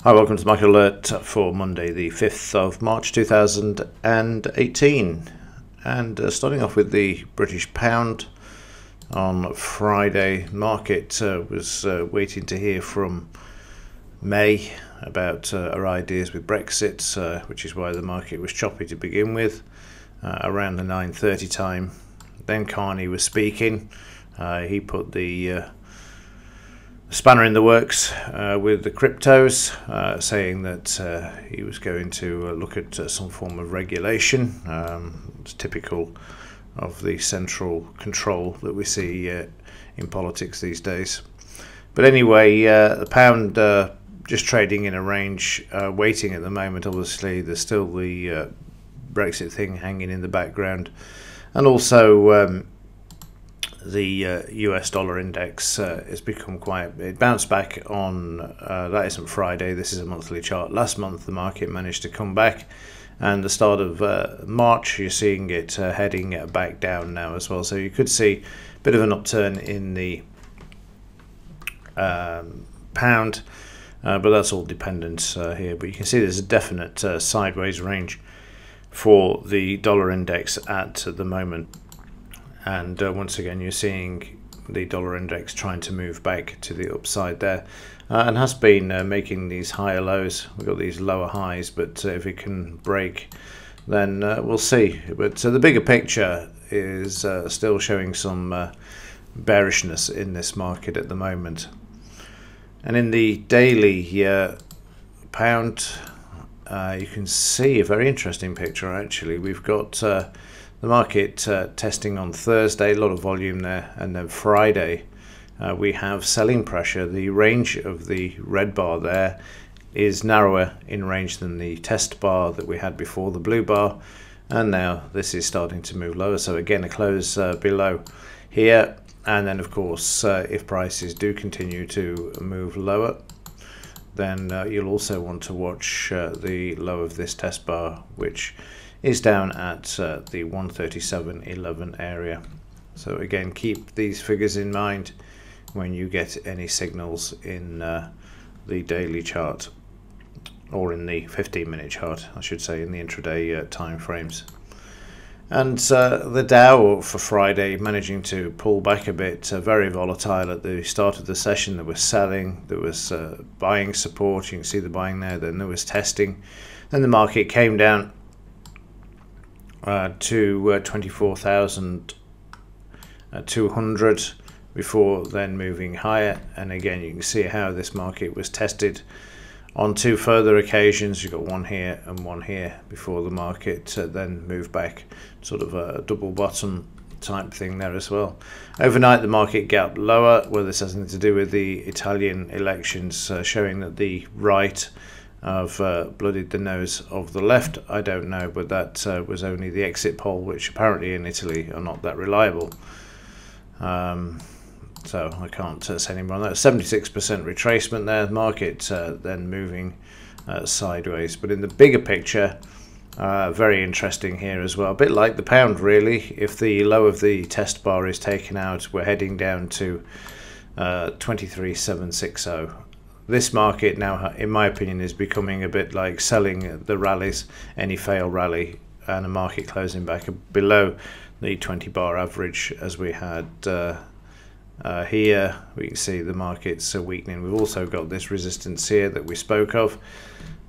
Hi, welcome to the Market Alert for Monday the 5th of March 2018. And starting off with the British pound on Friday, market was waiting to hear from May about her ideas with Brexit, which is why the market was choppy to begin with, around the 9:30 time. Then Carney was speaking. He put the spanner in the works with the cryptos, saying that he was going to look at some form of regulation. It's typical of the central control that we see in politics these days. But anyway, the pound just trading in a range, waiting at the moment. Obviously, there's still the Brexit thing hanging in the background, and also the US dollar index has become it bounced back on, that isn't Friday, this is a monthly chart. Last month the market managed to come back, and the start of March you're seeing it heading back down now as well. So you could see a bit of an upturn in the pound, but that's all dependent here. But you can see there's a definite sideways range for the dollar index at the moment. And once again, you're seeing the dollar index trying to move back to the upside there, and has been making these higher lows. We've got these lower highs, but if it can break, then we'll see. But the bigger picture is still showing some bearishness in this market at the moment. And in the daily pound, you can see a very interesting picture actually. We've got the market testing on Thursday, a lot of volume there, and then Friday we have selling pressure. The range of the red bar there is narrower in range than the test bar that we had before, the blue bar, and now this is starting to move lower. So again, a close below here, and then of course if prices do continue to move lower, then you'll also want to watch the low of this test bar, which is down at the 137.11 area. So again, keep these figures in mind when you get any signals in the daily chart, or in the 15-minute chart, I should say, in the intraday time frames. And the Dow for Friday managing to pull back a bit, very volatile at the start of the session. There was selling, there was buying support, you can see the buying there, then there was testing, then the market came down to 24,200 before then moving higher. And again, you can see how this market was tested on two further occasions. You've got one here and one here before the market then moved back, sort of a double bottom type thing there as well. Overnight the market gapped lower. Well, this has nothing to do with the Italian elections, showing that the right have bloodied the nose of the left. I don't know, but that was only the exit poll, which apparently in Italy are not that reliable. So I can't say any more on that. 76% retracement there, the market then moving sideways. But in the bigger picture, very interesting here as well, a bit like the pound really. If the low of the test bar is taken out, we're heading down to 23,760. This market now, in my opinion, is becoming a bit like selling the rallies, any fail rally, and a market closing back below the 20 bar average as we had here. We can see the market's weakening. We've also got this resistance here that we spoke of.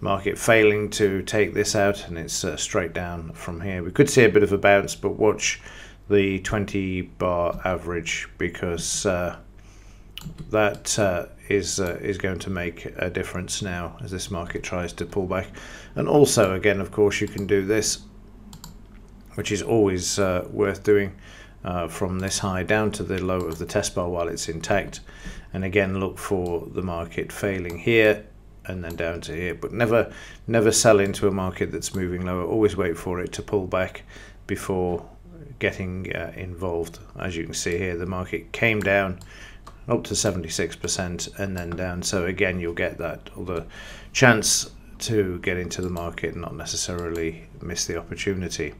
Market failing to take this out, and it's straight down from here. We could see a bit of a bounce, but watch the 20 bar average, because that is going to make a difference now as this market tries to pull back. And also, again, of course, you can do this, which is always worth doing, from this high down to the low of the test bar while it's intact. And again, look for the market failing here and then down to here, but never sell into a market that's moving lower. Always wait for it to pull back before getting involved. As you can see here, the market came down up to 76% and then down. So again, you'll get that other chance to get into the market and not necessarily miss the opportunity.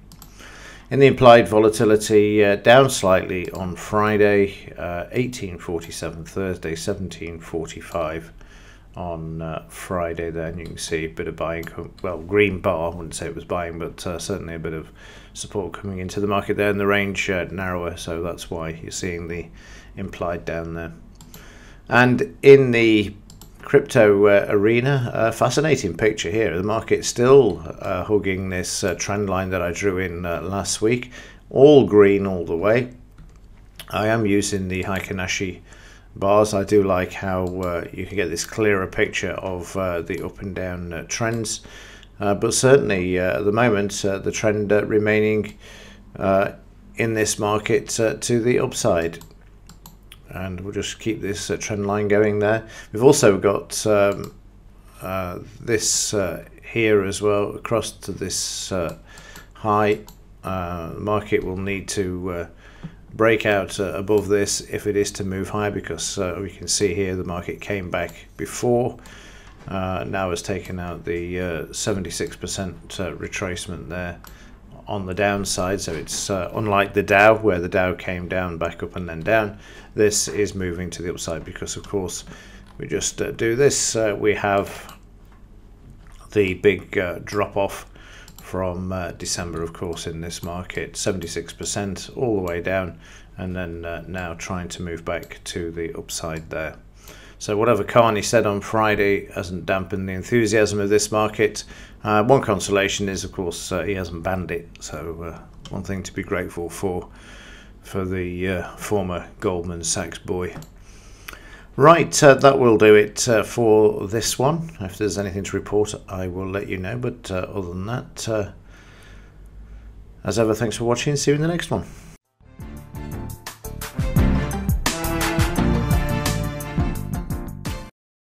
In the implied volatility, down slightly on Friday, 1847, Thursday 1745. on Friday there, and you can see a bit of buying, well, green bar, I wouldn't say it was buying, but certainly a bit of support coming into the market there, and the range narrower, so that's why you're seeing the implied down there. And in the crypto arena, fascinating picture here. The market's still hugging this trend line that I drew in last week, all green all the way. I am using the Heikin-Ashi bars. I do like how you can get this clearer picture of the up and down trends, but certainly at the moment the trend remaining in this market to the upside, and we'll just keep this trend line going there. We've also got this here as well across to this high. The market will need to break out above this if it is to move higher, because we can see here the market came back before, now has taken out the 76% retracement there on the downside. So it's unlike the Dow, where the Dow came down, back up and then down. This is moving to the upside because, of course, we just do this, we have the big drop off from December, of course, in this market, 76% all the way down, and then now trying to move back to the upside there. So whatever Carney said on Friday hasn't dampened the enthusiasm of this market. One consolation is, of course, he hasn't banned it, so one thing to be grateful for the former Goldman Sachs boy. Right, that will do it for this one. If there's anything to report, I will let you know. But other than that, as ever, thanks for watching. See you in the next one.